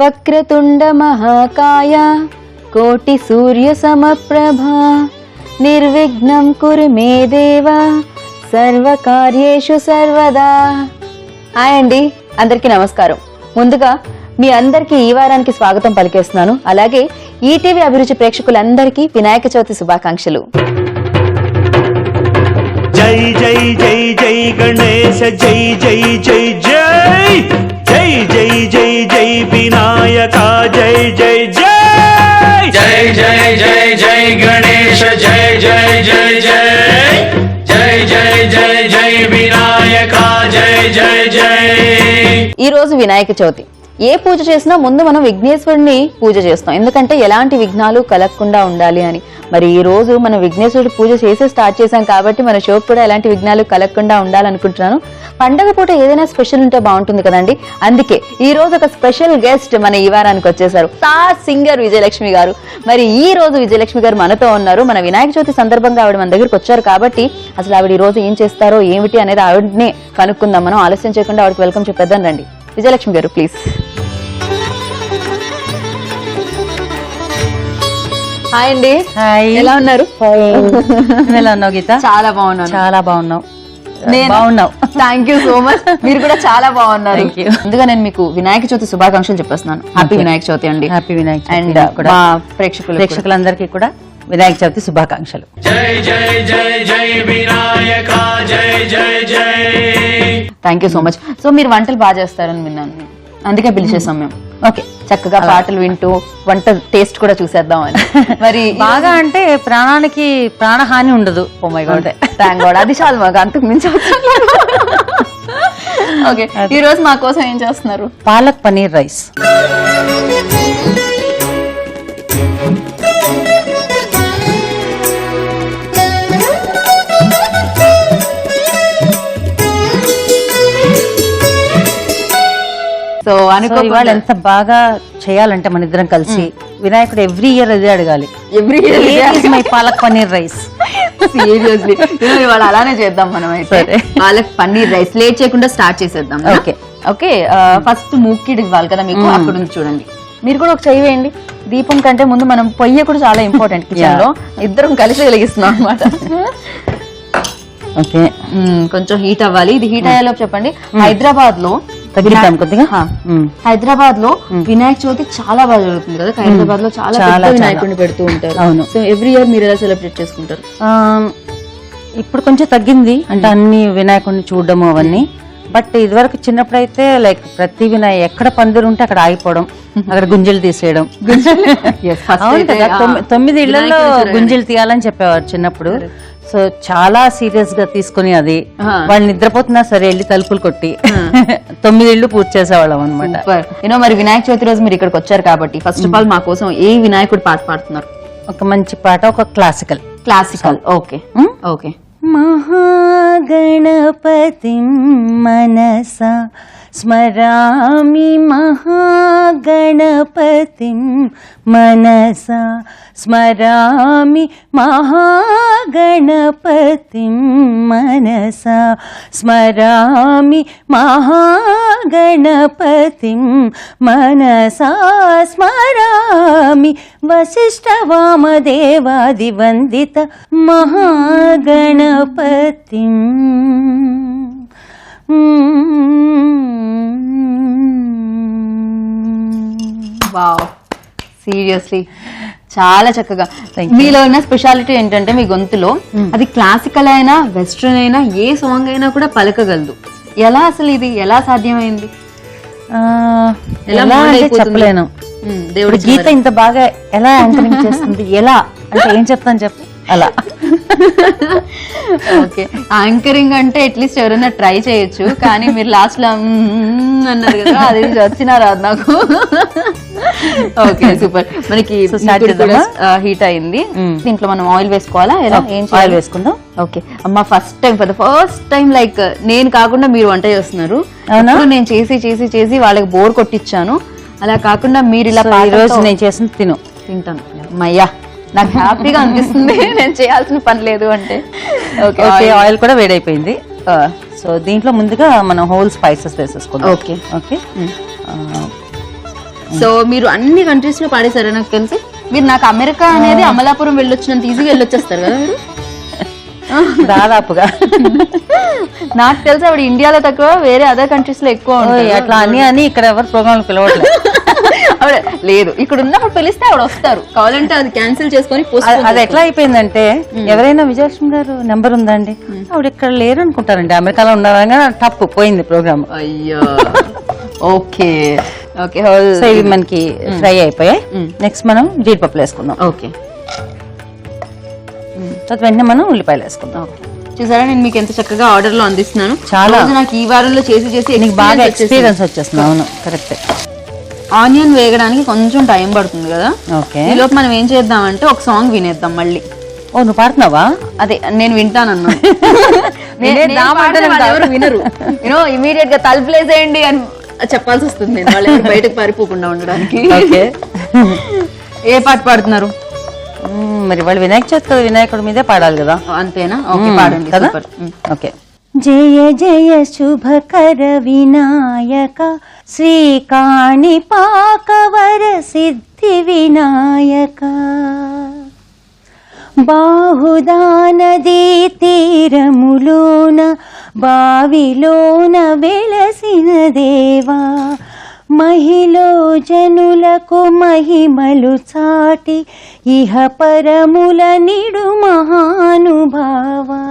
వక్రతుండ మహాకాయ కోటి సూర్య సమప్రభా నిర్విఘ్నం కురు మే దేవ సర్వకార్యేషు సర్వదా. హాయ్ అండి, అందరికీ నమస్కారం. ముందుగా మీ అందరికీ ఈ వారానికి స్వాగతం పలికేస్తున్నాను. అలాగే ఈటీవీ అభిరుచి ప్రేక్షకులందరికీ వినాయక చవితి శుభాకాంక్షలు. జై జై జై జై గణేశ జై జై జై జై జై జై జై జై వినాయక జై జై జై జై జై జై జై గణేశ జై జై జై జై జై జై జై జై వినాయక జై జై జై. ఈ రోజు వినాయక చవితి. ఏ పూజ చేసినా ముందు మనం విఘ్నేశ్వరుని పూజ చేస్తాం, ఎందుకంటే ఎలాంటి విఘ్నాలు కలగకుండా ఉండాలి అని. మరి ఈ రోజు మనం విఘ్నేశ్వరుడు పూజ చేసి స్టార్ట్ చేశాం కాబట్టి మన షో కూడా ఎలాంటి విఘ్నాలు కలగకుండా ఉండాలనుకుంటున్నాను. పండగ పూట ఏదైనా స్పెషల్ ఉంటే బాగుంటుంది కదండి. అందుకే ఈ రోజు ఒక స్పెషల్ గెస్ట్ మన ఈ వారానికి వచ్చేసారు, స్టార్ సింగర్ విజయలక్ష్మి గారు. మరి ఈ రోజు విజయలక్ష్మి గారు మనతో ఉన్నారు. మన వినాయక చవితి సందర్భంగా ఆవిడ మన దగ్గరికి వచ్చారు కాబట్టి అసలు ఆవిడ ఈ రోజు ఏం చేస్తారో ఏమిటి అనేది ఆవిడనే కనుక్కుందాం. మనం ఆలస్యం చేయకుండా ఆవిడకి వెల్కమ్ చెప్పేద్దాం రండి. విజయలక్ష్మి గారు ప్లీజ్. హాయ్ అండి. హాయ్, ఎలా ఉన్నారు? ఎలా ఉన్నావు గీత? చాలా బాగున్నాను. చాలా బాగున్నావు. బాగున్నావు. Thank you so much. మీరు కూడా చాలా బాగున్నారు. Thank you. ముందుగా నేను మీకు వినాయక చవితి శుభాకాంక్షలు చెప్పేస్తున్నాను. హ్యాపీ వినాయక చవితి అండి. హ్యాపీ వినాయక అండ్ మా ప్రేక్షకులందరికీ కూడా వినాయక చవితి శుభాకాంక్షలు. జై జై జై జై వినాయక జై జై జై. Thank you so much. So మీరు వంటలు బాగా చేస్తారని విన్నాను, అందుకే పిలిచేసాం మేము. ఓకే, చక్కగా పాటలు వింటూ వంట టేస్ట్ కూడా చూసేద్దాం అని. మరి బాగా అంటే ప్రాణానికి ప్రాణహాని ఉండదు. Oh my god, thank god. అది చాలు మాకు, అంతకు మించి ఓకే. ఈ రోజు మా కోసం ఏం చేస్తున్నారు? పాలక్ పనీర్ రైస్. సో ఇవాళ ఎంత బాగా చేయాలంటే మన ఇద్దరం కలిసి వినాయకుడు ఎవ్రీ ఇయర్ అదే అడగాలి, every my palak paneer rice. Seriously ఇవాళ అలానే చేద్దాం మనం. అయితే పాలక్ పన్నీర్ రైస్ లేట్ చేయకుండా స్టార్ట్ చేసేద్దాం. Okay okay. ఫస్ట్ మూకిడ్ ఇవ్వాలి కదా మీకు, అక్కడ ఉంది చూడండి. మీరు కూడా ఒక చెయ్యి వేయండి. దీపం కంటే ముందు మనం పొయ్యి కూడా చాలా ఇంపార్టెంట్ కిచెన్ లో. ఇద్దరం కలిసి వెలిగిస్తున్నాం అనమాట. ఓకే, కొంచెం హీట్ అవ్వాలి. ఇది హీట్ అయ్యేలోపు చెప్పండి. హైదరాబాద్ లో తగ్గిద్దాం కొద్దిగా. హైదరాబాద్ లో వినాయక చవితి చాలా బాగా జరుగుతుంది కదా. హైదరాబాద్ లో చాలా వినాయకుడిని పెడుతూ ఉంటారు. అవును. సో ఎవ్రీ ఇయర్ మీరు ఎలా సెలబ్రేట్ చేసుకుంటారు? ఇప్పుడు కొంచెం తగ్గింది అంటే అన్ని వినాయకుడిని చూడడము అవన్నీ. బట్ ఇదివరకు చిన్నప్పుడు అయితే లైక్ ప్రతి ఎక్కడ పందిరు ఉంటే అక్కడ ఆగిపోవడం, అక్కడ గుంజలు తీసేయడం. అవును కదా, 9 ఇళ్లలో గుంజలు తీయాలని చెప్పేవారు చిన్నప్పుడు. సో చాలా సీరియస్ గా తీసుకుని అది వాళ్ళు నిద్రపోతున్నా సరే వెళ్ళి తలుపులు కొట్టి 9 ఇళ్లు పూర్తి చేసేవాళ్ళం అనమాట. మరి వినాయక చవితి రోజు మీరు ఇక్కడికి వచ్చారు కాబట్టి ఫస్ట్ ఆఫ్ ఆల్ మా కోసం ఏ వినాయకుడు పాట పాడుతున్నారు? ఒక మంచి పాట, ఒక క్లాసికల్. Okay okay. మహాగణపతిం మనసా స్మరామి, మహాగణపతిం మనసా స్మరామి, మహాగణపతిం మనసా స్మరామి, మహాగణపతిం మనసా స్మరామి, వశిష్ఠ వామదేవాది వందిత మహాగణపతిం. వావ్, సీరియస్లీ చాలా చక్కగా. మీలో ఉన్న స్పెషాలిటీ ఏంటంటే మీ గొంతులో అది క్లాసికల్ అయినా వెస్ట్రన్ అయినా ఏ సాంగ్ అయినా కూడా పలకగలదు. ఎలా అసలు ఇది ఎలా సాధ్యమైంది? ఎలా అంటే చెప్పలేను. దేవుడి గీత ఇంత బాగా ఎలా యాంకరింగ్ చేస్తుంది, ఎలా అంటే ఏం చెప్తాను చెప్పు. అలా ఓకే, యాంకరింగ్ అంటే అట్లీస్ట్ ఎవరైనా ట్రై చేయొచ్చు, కానీ మీరు లాస్ట్ లో అన్నారు కదా, అది వచ్చినా రాదు నాకు. Okay super. మనకి హీట్ అయింది. దీంట్లో మనం ఆయిల్ వేసుకోవాలా? ఎలా ఏం ఆయిల్ వేసుకుందాం. ఓకే అమ్మ, first time for the first time like నేను కాకుండా మీరు వంట చేస్తున్నారు. నేను చేసి చేసి చేసి వాళ్ళకి బోర్ కొట్టించాను. అలా కాకుండా మీరు ఇలా రోజు నేను చేసిన తింటాను. అమ్మయ్యా, నాకు హ్యాపీగా అనిపిస్తుంది నేను చేయాల్సిన పని లేదు అంటే. ఓకే, ఆయిల్ కూడా వేడైపోయింది. సో దీంట్లో ముందుగా మనం హోల్ స్పైసెస్ వేసేసుకుందాం. ఓకే ఓకే సో మీరు అన్ని కంట్రీస్ లో పాడేశారా? నాకు తెలిసి మీరు నాకు అమెరికా అనేది అమలాపురం వెళ్ళొచ్చినంత ఈజీగా వెళ్ళొచ్చేస్తారు కదా మీరు. దాదాపుగా నాకు తెలిసి ఆవిడ ఇండియాలో తక్కువ, వేరే అదర్ కంట్రీస్ లో ఎక్కువ ఉంటాయి. అట్లా అని ఇక్కడ ఎవరు ప్రోగ్రామ్ పిలవట్లేదు. ఆవిడ లేదు, ఇక్కడ ఉన్నప్పుడు పిలిస్తే ఆవిడ వస్తారు, కావాలంటే అది క్యాన్సిల్ చేసుకొని అది ఎట్లా అయిపోయిందంటే ఎవరైనా విజయలక్ష్మి గారు నెంబర్ ఉందండి, ఆవిడ ఇక్కడ లేరు అనుకుంటారండి, అమెరికాలో ఉన్నారని తప్పు పోయింది ప్రోగ్రామ్. అయ్యో ఓకే ఓకే. సో ఇవి మనకి ఫ్రై అయిపోయాయి. నెక్స్ట్ మనం జీడిపప్పులు వేసుకుందాం. ఓకే, తర్వాత వెంటనే మనం ఉల్లిపాయలు వేసుకుందాం. చూసారా నేను మీకు ఎంత చక్కగా ఆర్డర్ లో అందిస్తున్నాను. చాలా నాకు ఈ వారంలో చేసి నీకు బాగా ఎక్స్పీరియన్స్ వచ్చేస్తుంది. అవును కరెక్ట్. ఆనియన్ వేగడానికి కొంచెం టైం పడుతుంది కదా. ఓకే, ఈ లోపు మనం ఏం చేద్దామంటే ఒక సాంగ్ వినేద్దాం మళ్ళీ. ఓ నువ్వు పాడుతున్నావా? అదే నేను వింటానన్నా. ఎవరు వినరు, యూనో ఇమీడియట్ గా తలుపులేసేయండి అని చెప్పాల్సి వస్తుంది నేను, వాళ్ళు ఎవరు బయటకు పారిపోకుండా ఉండడానికి. ఓకే, ఏ పాట పాడుతున్నారు మరి వాళ్ళు వినాయక చవితి కదా, వినాయకుడి మీదే పాడాలి కదా. అంతేనా? ఓకే పాడండి కదా. ఓకే. జయ జయ శుభకర వినాయక శ్రీకాణిపాకవర సిద్ధి వినాయక బాహుదా నదీ తీరములోన బావిలోన వెలసిన దేవా మహిలో జనులకు మహిమలు చాటి ఇహ పరముల నిడు మహానుభావా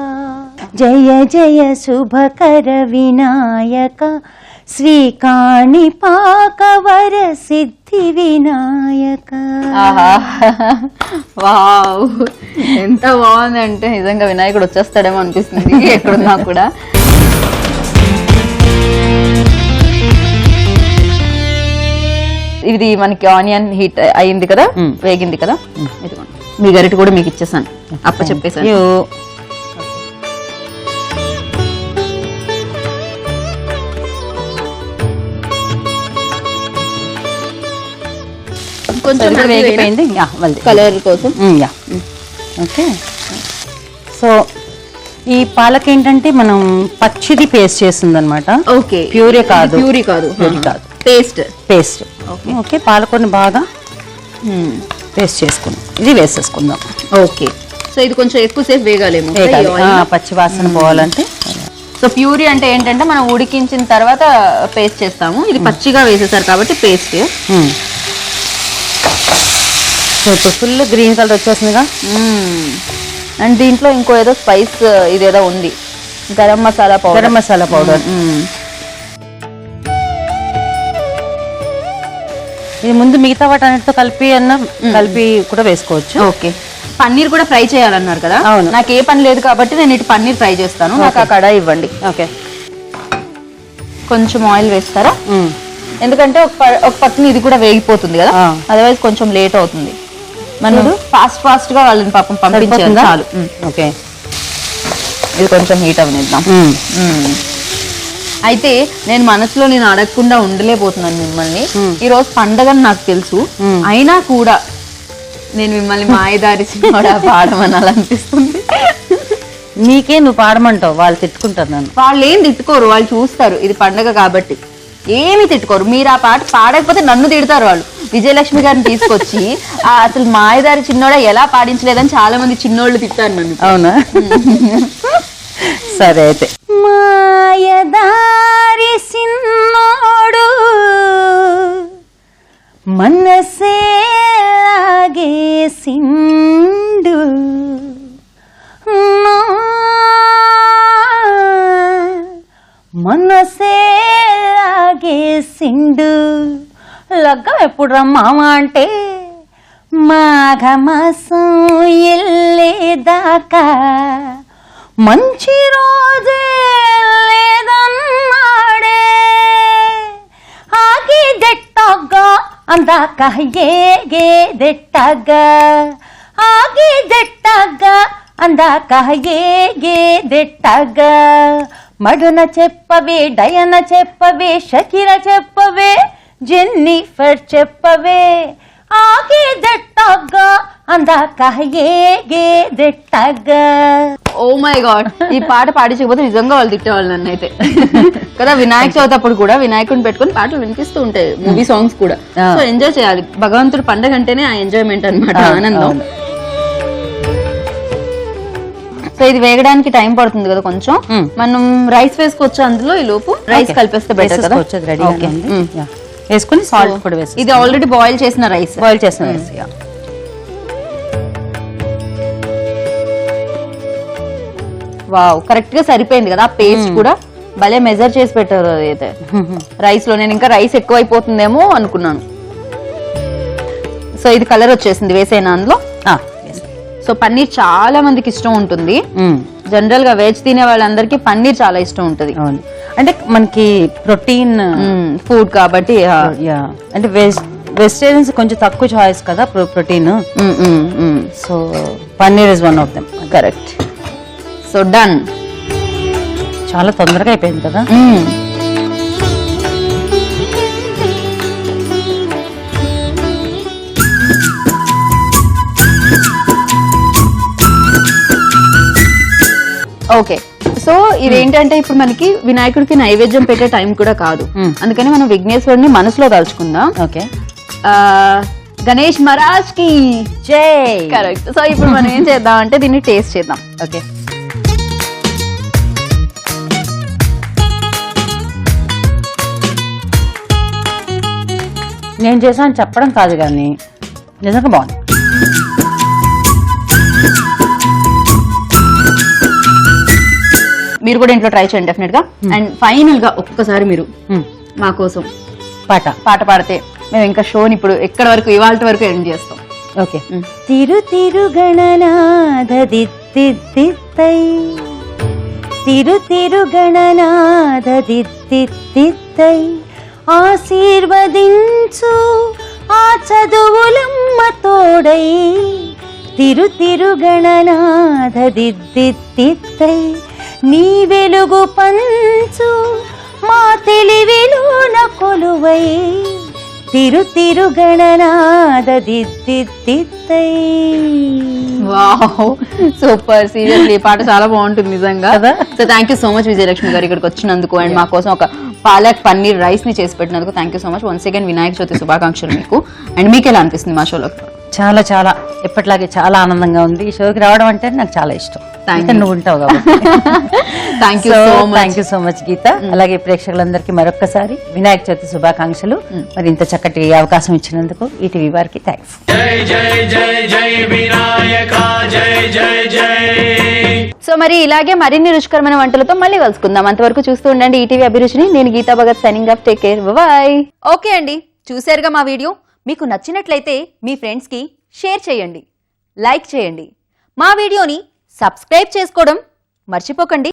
జయ జయ శుభకర వినాయక శ్రీకాణిపాకవర సిద్ధి వినాయక. వావ్, ఎంత బాగుందంటే నిజంగా వినాయకుడు వచ్చేస్తాడేమో అనిపిస్తుంది ఎక్కడున్నా కూడా. ఇది మనకి ఆనియన్ హీట్ అయింది కదా, వేగింది కదా. ఇదిగోండి మీ గరిట కూడా మీకు ఇచ్చేసాను, అప్ప చెప్పేసాను. కొంచెం వేగిపోయింది కలర్ కోసం. ఓకే, సో ఈ పాలక్ ఏంటంటే మనం పచ్చిది పేస్ట్ చేస్తుంది అనమాట. ఓకే, ప్యూరీ కాదు, ప్యూరీ కాదు, పేస్ట్. ఓకే, పాలకూరని బాగా పేస్ట్ చేసుకుందాం. ఇది వేసేసుకుందాం. ఓకే, సో ఇది కొంచెం ఎక్కువసేపు వేగాలేమో, పచ్చి వాసన పోవాలంటే. సో ప్యూరీ అంటే ఏంటంటే మనం ఉడికించిన తర్వాత పేస్ట్ చేస్తాము, ఇది పచ్చిగా వేసేసారు కాబట్టి పేస్ట్. సో ఇప్పుడు ఫుల్ గ్రీన్ కలర్ వచ్చేసిందిగా. అండ్ దీంట్లో ఇంకో ఏదో స్పైస్ ఇదేదో ఉంది, గరం మసాలా పౌడర్. ఇది ముందు మిగతా వాటన్నిటితో కలిపి కూడా వేసుకోవచ్చు. ఓకే, పన్నీర్ కూడా ఫ్రై చేయాలన్నారు కదా. అవును, నాకు ఏ పని లేదు కాబట్టి నేను ఇటు పన్నీర్ ఫ్రై చేస్తాను. నాకు ఆ కడాయి ఇవ్వండి. ఓకే, కొంచెం ఆయిల్ వేస్తారా? ఎందుకంటే ఒక పక్కన ఇది కూడా వేగిపోతుంది కదా, అదర్వైజ్ కొంచెం లేట్ అవుతుంది. మనం ఫాస్ట్ గా వాళ్ళని పాపం పంపించాలి. చాలు. ఓకే, ఇది కొంచెం హీట్ అవనిద్దాం. అయితే నేను మనసులో నేను అడగకుండా ఉండలేకపోతున్నాను మిమ్మల్ని. ఈ రోజు పండగని నాకు తెలుసు, అయినా కూడా నేను మిమ్మల్ని మాయదారి సినిమా పాడమనాలనిపిస్తుంది. నీకే నువ్వు పాడమంటావు, వాళ్ళు తిట్టుకుంటారు నన్ను. వాళ్ళు ఏం తిట్టుకోరు, వాళ్ళు చూస్తారు ఇది పండగ కాబట్టి ఏమి తిట్టుకోరు. మీరు ఆ పాట పాడకపోతే నన్ను తిడతారు వాళ్ళు. విజయలక్ష్మి గారిని తీసుకొచ్చి అసలు మాయదారి చిన్నోడ ఎలా పాడించలేదని చాలా మంది చిన్నోళ్ళు తిట్టారు నన్ను. అవునా? సరే అయితే. మాయదారి సిన్నోడు మనసే లాగేసిండు మనసే లాగేసిండు లగ్గం ఎప్పుడు రమ్మామా అంటే మాఘమాసం ఎల్లేదాకా మంచి రోజే లేదన్నాడే ఆగిదెట్టగా అందాక ఏగేదెట్టగా ఆగిదెట్టగా అందాక ఏగేదెట్టగా మడున చెప్పవే డయన చెప్పవే షకిర చెప్పవే జెన్నిఫర్ చెప్పవే ಆಗಿದೆಟ್ಟಾಗ ಅಂದಾಕ ಹೇಗೆದೆಟ್ಟಾಗ. ఓ మై గాడ్, ఈ పాట పాడించకపోతే నిజంగా వాళ్ళు తిట్టేవాళ్ళు నన్ను అయితే కదా. వినాయక చవితి అప్పుడు కూడా వినాయకుడిని పెట్టుకుని పాటలు వినిపిస్తూ ఉంటాయి, మూవీ సాంగ్స్ కూడా. సో ఎంజాయ్ చేయాలి, భగవంతుడు పండగ అంటేనే ఆ ఎంజాయ్మెంట్ అన్నమాట, ఆనందం. సో ఇది వేగడానికి టైం పడుతుంది కదా కొంచెం, మనం రైస్ వేసుకోవచ్చు అందులో. ఈ లోపు రైస్ కలిపేస్తే బెటర్ కదా. వేసుకుని సాల్ట్ కూడా వేసి, ఇది ఆల్రెడీ బాయిల్ చేసిన రైస్, బాయిల్ చేసిన రైస్. వావ్, కరెక్ట్ గా సరిపోయింది కదా. ఆ పేస్ట్ కూడా భలే మెజర్ చేసి పెట్టారు అయితే రైస్ లో. నేను ఇంకా రైస్ ఎక్కువ అయిపోతుందేమో అనుకున్నాను. సో ఇది కలర్ వచ్చేసింది, వేసేనా అందులో. సో పన్నీర్ చాలా మందికి ఇష్టం ఉంటుంది, జనరల్ గా వెజ్ తినే వాళ్ళందరికీ పన్నీర్ చాలా ఇష్టం ఉంటుంది. అవును, అంటే మనకి ప్రోటీన్ ఫుడ్ కాబట్టి. అంటే వెజిటేరియన్స్ కొంచెం తక్కువ చాయిస్ కదా protein. So paneer is one of them. Correct. So done. చాలా తొందరగా అయిపోయింది కదా. ఓకే, సో ఇదేంటంటే ఇప్పుడు మనకి వినాయకుడికి నైవేద్యం పెట్టే టైం కూడా కాదు, అందుకని మనం విఘ్నేశ్వరుని మనసులో తలుచుకుందాం. ఓకే, గణేష్ మహారాజ్ కి జై. కరెక్ట్. సో ఇప్పుడు మనం ఏం చేద్దాం అంటే దీన్ని టేస్ట్ చేద్దాం. ఓకే, నేను చేశాను చెప్పడం కాదు కానీ నిజంగా బాగుంది. మీరు కూడా ఇంట్లో ట్రై చేయండి డెఫినెట్ గా. అండ్ ఫైనల్ గా ఒక్కసారి మీరు మా కోసం పాట పాడితే మేము ఇంకా షోని ఇప్పుడు ఎక్కడ వరకు, ఇవాళ వరకు ఎండ్ చేస్తాం. ఓకే. తిరు తిరు గణనాథదిత్తిత్తై, తిరు తిరు గణనాథదిత్తిత్తై, ఆశీర్వదించు ఆ చదువులమ్మ తోడై, తిరు తిరు గణనాథదిత్తిత్తై, నీ వెలుగు పంచు మా తెలివిలోన కొలువై, తిరు తిరు గణనాథదిత్తిత్తై. Wow, super. సీరియస్లీ ఈ పాట చాలా బాగుంటుంది నిజంగా. So thank you so much Vijayalakshmi garu ఇక్కడికి వచ్చినందుకు అండ్ మా కోసం ఒక పాలక్ పన్నీర్ రైస్ ని చేసి పెట్టినందుకు thank you so much. Once again Vinayaka Chavithi శుభాకాంక్షలు మీకు. అండ్ మీకు ఎలా అనిపిస్తుంది మా షోలో? చాలా చాలా ఎప్పటిలాగే చాలా ఆనందంగా ఉంది. ఈ షోకి రావడం అంటే నాకు చాలా ఇష్టం. నువ్వు ఉంటావు కాబట్టి థ్యాంక్ యూ సో మచ్ గీత. అలాగే ప్రేక్షకులందరికీ మరొక్కసారి వినాయక చవితి శుభాకాంక్షలు. మరి ఇంత చక్కటి అవకాశం ఇచ్చినందుకు ఈటీవీ వారికి థ్యాంక్స్. జై జై జై జై వినాయక జై జై జై. సో మరి ఇలాగే మరిన్ని రుచికరమైన వంటలతో మళ్ళీ కలుసుకుందాం. అంతవరకు చూస్తూ ఉండండి ఈటీవీ అభిరుచిని. నేను Geeta Bhagat signing off. Take care, bye. Okay అండి, చూసారుగా మా వీడియో. మీకు నచ్చినట్లయితే మీ ఫ్రెండ్స్ కి షేర్ చేయండి, లైక్ చేయండి, మా వీడియోని సబ్స్క్రైబ్ చేసుకోవడం మర్చిపోకండి.